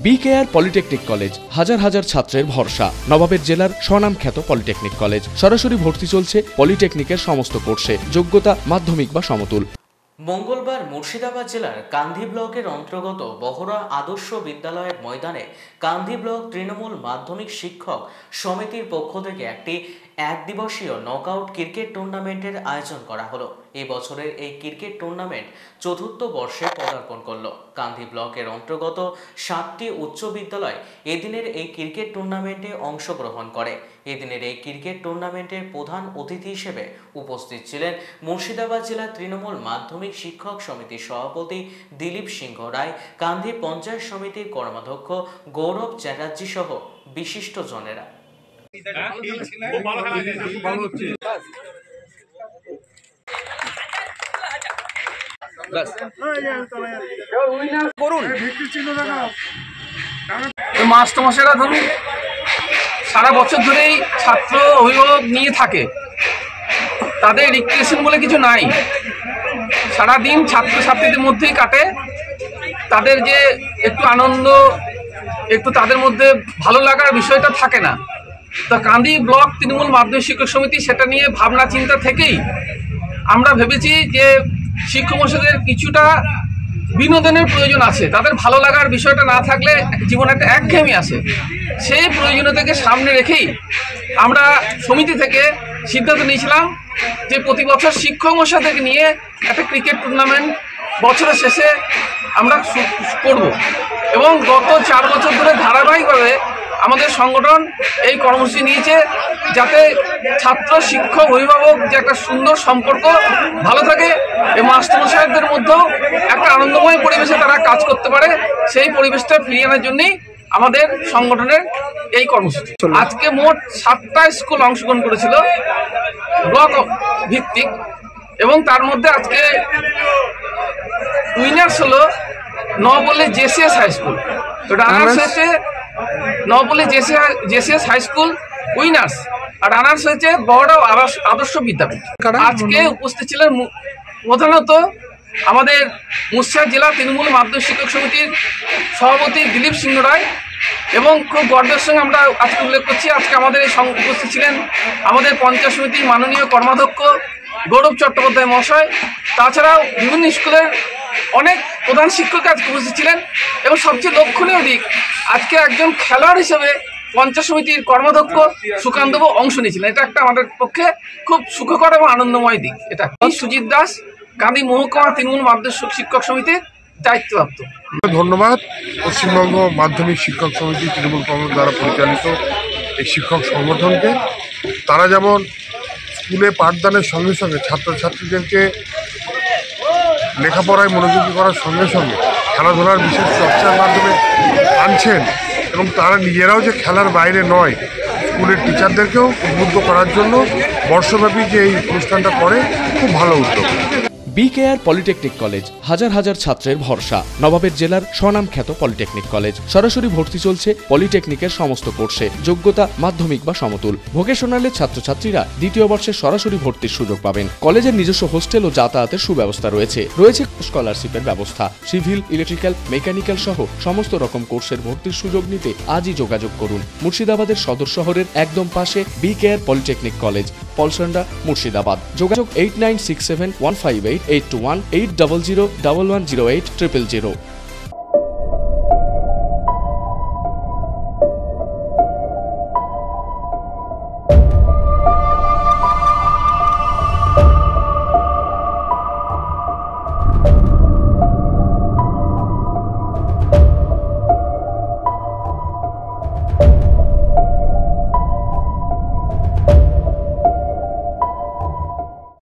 BKR polytechnic college হাজার হাজার ছাত্রের ভরসা। নবাবের জেলার স্বনামখ্যাত পলিটেকনিক কলেজ। সরাসরি ভর্তি চলছে পলিটেকনিকের সমস্ত কোর্সে, যোগ্যতা মাধ্যমিক বা সমতুল। মঙ্গলবার মুর্শিদাবাদ জেলার কান্ধি ব্লকের অন্তর্গত বহরা আদর্শ বিদ্যালয়ের ময়দানে কান্ধি ব্লক তৃণমূল মাধ্যমিক শিক্ষক সমিতির পক্ষ থেকে একটি একদিবসীয় নকআউট ক্রিকেট টুর্নামেন্টের আয়োজন করা হলো। এই বছরের এই ক্রিকেট টুর্নামেন্ট চতুর্থ বর্ষে পদার্পণ করল। কান্ধি ব্লকের অন্তর্গত 7টি উচ্চ বিদ্যালয় এদিনের এই ক্রিকেট টুর্নামেন্টে অংশগ্রহণ করে। এদিনের এই ক্রিকেট টুর্নামেন্টের প্রধান অতিথি হিসেবে উপস্থিত ছিলেন মুর্শিদাবাদ জেলা তৃণমূল মাধ্যমিক শিক্ষক সমিতির সভাপতি দিলীপ সিংহ রায়, কান্ধি পঞ্চায়েত সমিতির কর্মাধ্যক্ষ গৌরব চ্যাটার্জি সহ বিশিষ্ট জনেরা। মাস্টারমশাইরা ধরুন সারা বছর ধরেই ছাত্র অভিভাবক নিয়ে থাকে, তাদের রিক্রিয়েশন বলে কিছু নাই, সারাদিন ছাত্রছাত্রীদের মধ্যেই কাটে। তাদের যে একটু আনন্দ, একটু তাদের মধ্যে ভালো লাগার বিষয়টা থাকে না। তো কান্ধি ব্লক তৃণমূল মাধ্যমিক শিক্ষক সমিতি সেটা নিয়ে ভাবনা চিন্তা থেকেই আমরা ভেবেছি যে শিক্ষক মশাইদের কিছুটা বিনোদনের প্রয়োজন আছে। তাদের ভালো লাগার বিষয়টা না থাকলে জীবনে একটা একঘেয়েমি আসে। সেই প্রয়োজনীয়তাকে সামনে রেখেই আমরা সমিতি থেকে সিদ্ধান্ত নিয়েছিলাম যে প্রতি বছর শিক্ষক মশাইদেরকে নিয়ে একটা ক্রিকেট টুর্নামেন্ট বছরের শেষে আমরা করব। এবং গত 4 বছর ধরে ধারাবাহিকভাবে আমাদের সংগঠন এই কর্মসূচি নিয়েছে, যাতে ছাত্র শিক্ষক অভিভাবক যে একটা সুন্দর সম্পর্ক ভালো থাকে, এই মাস্টারমশাইদের মধ্যেও একটা আনন্দময় পরিবেশে তারা কাজ করতে পারে, সেই পরিবেশটা ফিরিয়ে আনার জন্যই আমাদের সংগঠনের এই কর্মসূচি। আজকে মোট 7টা স্কুল অংশগ্রহণ করেছিল ব্লক ভিত্তিক, এবং তার মধ্যে আজকে উইনার্স হলো Nabapalli JCS high school, runners হয়েছে Nabapalli JCS high school winners, আর রানার্স হয়েছে বহরা আদর্শ বিদ্যাপীঠ। আজকে উপস্থিত ছিলেন প্রধানত আমাদের মুর্শিদাবাদ জেলা তৃণমূল মাধ্যমিক শিক্ষক সমিতির সভাপতি দিলীপ সিংহ রায়, এবং খুব গর্বের সঙ্গে আমরা আজকে উল্লেখ করছি আজকে আমাদের এই উপস্থিত ছিলেন আমাদের পঞ্চায়েত সমিতির মাননীয় কর্মাধ্যক্ষ গৌরব চট্টোপাধ্যায় মহাশয়। তাছাড়াও বিভিন্ন স্কুলের অনেক প্রধান শিক্ষক আজকে উপস্থিত ছিলেন, এবং সবচেয়ে লক্ষণীয় দিক আজকে একজন খেলোয়াড় হিসেবে পঞ্চায়েত সমিতির কর্মাধ্যক্ষ সুকান্তবাবু অংশ নিয়েছিলেন। এটা একটা আমাদের পক্ষে খুব সুখকর এবং আনন্দময় দিক। এটা সুজিত দাস, কান্ধি মহকুমা তৃণমূল মাধ্যমিক শিক্ষক সমিতির দায়িত্বপ্রাপ্ত। ধন্যবাদ পশ্চিমবঙ্গ মাধ্যমিক শিক্ষক সমিতি তৃণমূল কংগ্রেস দ্বারা পরিচালিত এই শিক্ষক সংগঠনকে। তারা যেমন স্কুলে পাঠদানের সঙ্গে সঙ্গে ছাত্রছাত্রীদেরকে লেখাপড়ায় মনোযোগী করার সঙ্গে সঙ্গে খেলাধুলার বিশেষ চর্চার মাধ্যমে আনছেন, এবং তারা নিজেরাও যে খেলার বাইরে নয়, স্কুলের টিচারদেরকেও উদ্বুদ্ধ করার জন্য বর্ষব্যাপী যে এই অনুষ্ঠানটা করে, খুব ভালো উদ্যোগ। বিকেআর পলিটেকনিক কলেজ হাজার হাজার ছাত্রের ভরসা। নবাবের জেলার স্বনামখ্যাত পলিটেকনিক কলেজ। সরাসরি ভর্তি চলছে পলিটেকনিকের সমস্ত কোর্সে, যোগ্যতা মাধ্যমিক বা সমতুল। ভোকেশনালের ছাত্রছাত্রীরা দ্বিতীয় বর্ষে সরাসরি ভর্তির সুযোগ পাবেন। কলেজের নিজস্ব হোস্টেল ও যাতায়াতের সুব্যবস্থা রয়েছে। স্কলারশিপের ব্যবস্থা। সিভিল, ইলেকট্রিক্যাল, মেকানিক্যাল সহ সমস্ত রকম কোর্সের ভর্তির সুযোগ নিতে আজই যোগাযোগ করুন। মুর্শিদাবাদের সদর শহরের একদম পাশে BKR polytechnic college, Palsanda, Murshidabad. যোগাযোগ 8967158821 8001108 000।